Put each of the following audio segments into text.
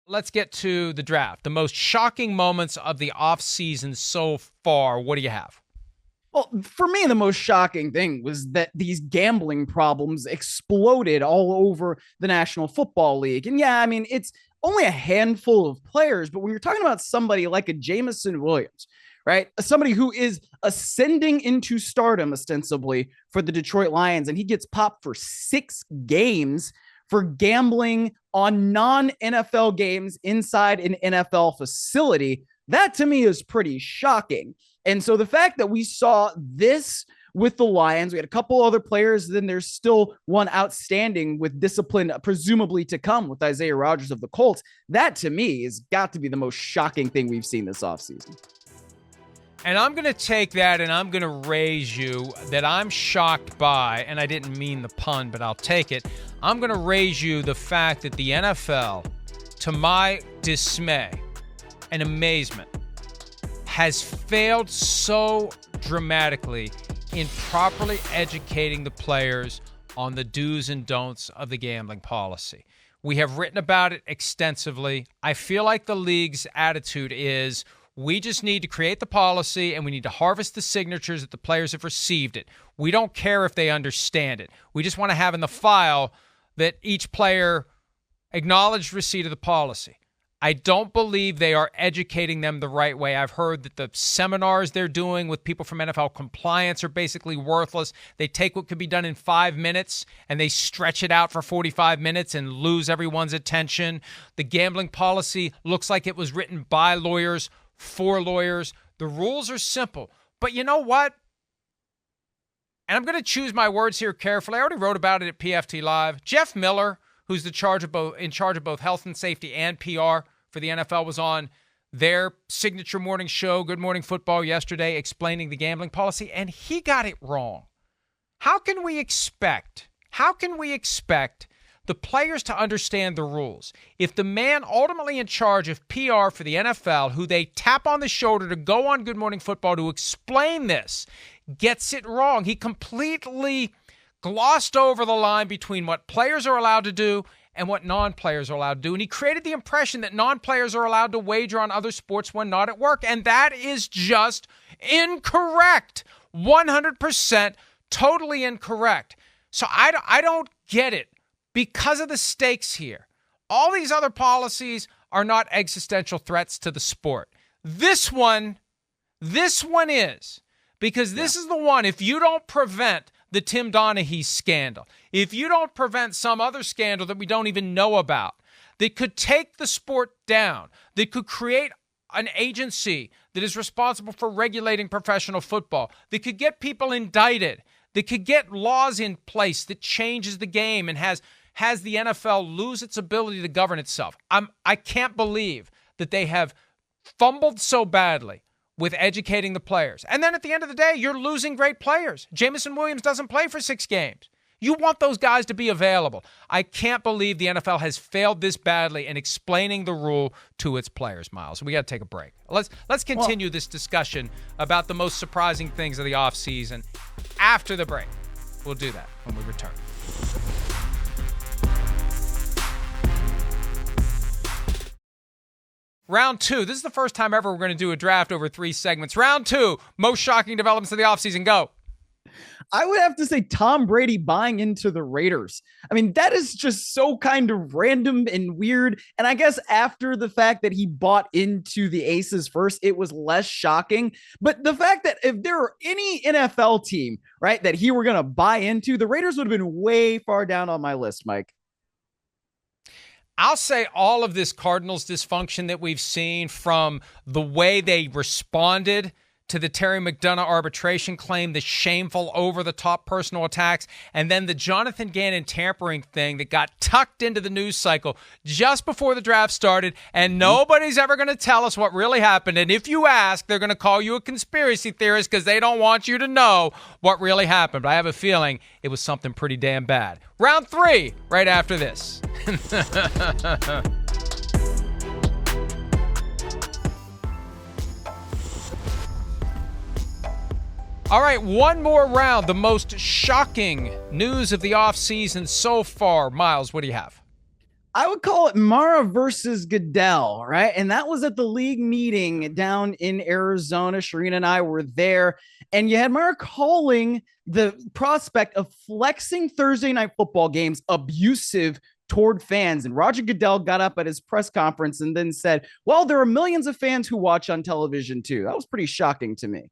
let's get to the draft. The most shocking moments of the offseason so far. What do you have? Well, for me, the most shocking thing was that these gambling problems exploded all over the National Football League. And yeah, I mean, it's only a handful of players, but when you're talking about somebody like a Jameson Williams, right? Somebody who is ascending into stardom ostensibly for the Detroit Lions, and he gets popped for 6 games for gambling on non-NFL games inside an NFL facility. That to me is pretty shocking. And so the fact that we saw this with the Lions, we had a couple other players, then there's still one outstanding with discipline presumably to come with Isaiah Rodgers of the Colts. That to me has got to be the most shocking thing we've seen this offseason. And I'm going to take that and I'm going to raise you that I'm shocked by, and I didn't mean the pun, but I'll take it. I'm going to raise you the fact that the NFL, to my dismay and amazement, has failed so dramatically in properly educating the players on the do's and don'ts of the gambling policy. We have written about it extensively. I feel like the league's attitude is we just need to create the policy and we need to harvest the signatures that the players have received it. We don't care if they understand it. We just want to have in the file that each player acknowledged receipt of the policy. I don't believe they are educating them the right way. I've heard that the seminars they're doing with people from NFL compliance are basically worthless. They take what could be done in 5 minutes and they stretch it out for 45 minutes and lose everyone's attention. The gambling policy looks like it was written by lawyers for lawyers. The rules are simple. But you know what? And I'm going to choose my words here carefully. I already wrote about it at PFT Live. Jeff Miller, who's in charge of both health and safety and PR for the NFL, was on their signature morning show, Good Morning Football, yesterday, explaining the gambling policy, and he got it wrong. How can we expect the players to understand the rules if the man ultimately in charge of PR for the NFL, who they tap on the shoulder to go on Good Morning Football to explain this, gets it wrong? He completely glossed over the line between what players are allowed to do and what non-players are allowed to do. And he created the impression that non-players are allowed to wager on other sports when not at work. And that is just incorrect. 100% totally incorrect. So I don't get it because of the stakes here. All these other policies are not existential threats to the sport. This one is. Because this is the one, if you don't prevent the Tim Donaghy scandal, if you don't prevent some other scandal that we don't even know about, that could take the sport down, that could create an agency that is responsible for regulating professional football, that could get people indicted, that could get laws in place that changes the game and has the NFL lose its ability to govern itself. I can't believe that they have fumbled so badly with educating the players. And then at the end of the day, you're losing great players. Jameson Williams doesn't play for 6 games. You want those guys to be available. I can't believe the NFL has failed this badly in explaining the rule to its players, Myles. We got to take a break. Let's continue this discussion about the most surprising things of the offseason after the break. We'll do that when we return. Round 2. This is the first time ever we're going to do a draft over 3 segments. Round 2. Most shocking developments of the offseason. Go. I would have to say Tom Brady buying into the Raiders. I mean, that is just so kind of random and weird. And I guess after the fact that he bought into the Aces first, it was less shocking. But the fact that if there were any NFL team, right, that he were going to buy into, the Raiders would have been way far down on my list, Mike. I'll say all of this Cardinals dysfunction that we've seen, from the way they responded to the Terry McDonough arbitration claim, the shameful over-the-top personal attacks, and then the Jonathan Gannon tampering thing that got tucked into the news cycle just before the draft started, and nobody's ever going to tell us what really happened. And if you ask, they're going to call you a conspiracy theorist because they don't want you to know what really happened. But I have a feeling it was something pretty damn bad. Round 3, right after this. All right, one more round. The most shocking news of the offseason so far. Myles, what do you have? I would call it Mara versus Goodell, right? And that was at the league meeting down in Arizona. Sharina and I were there, and you had Mara calling the prospect of flexing Thursday night football games abusive toward fans. And Roger Goodell got up at his press conference and then said, well, there are millions of fans who watch on television too. That was pretty shocking to me.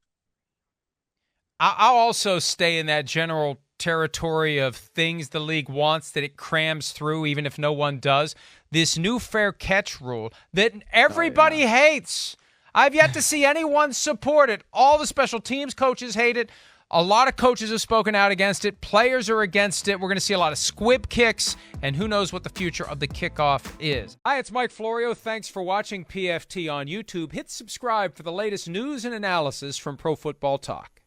I'll also stay in that general territory of things the league wants that it crams through, even if no one does. This new fair catch rule that everybody hates. I've yet to see anyone support it. All the special teams coaches hate it. A lot of coaches have spoken out against it. Players are against it. We're going to see a lot of squib kicks, and who knows what the future of the kickoff is. Hi, it's Mike Florio. Thanks for watching PFT on YouTube. Hit subscribe for the latest news and analysis from Pro Football Talk.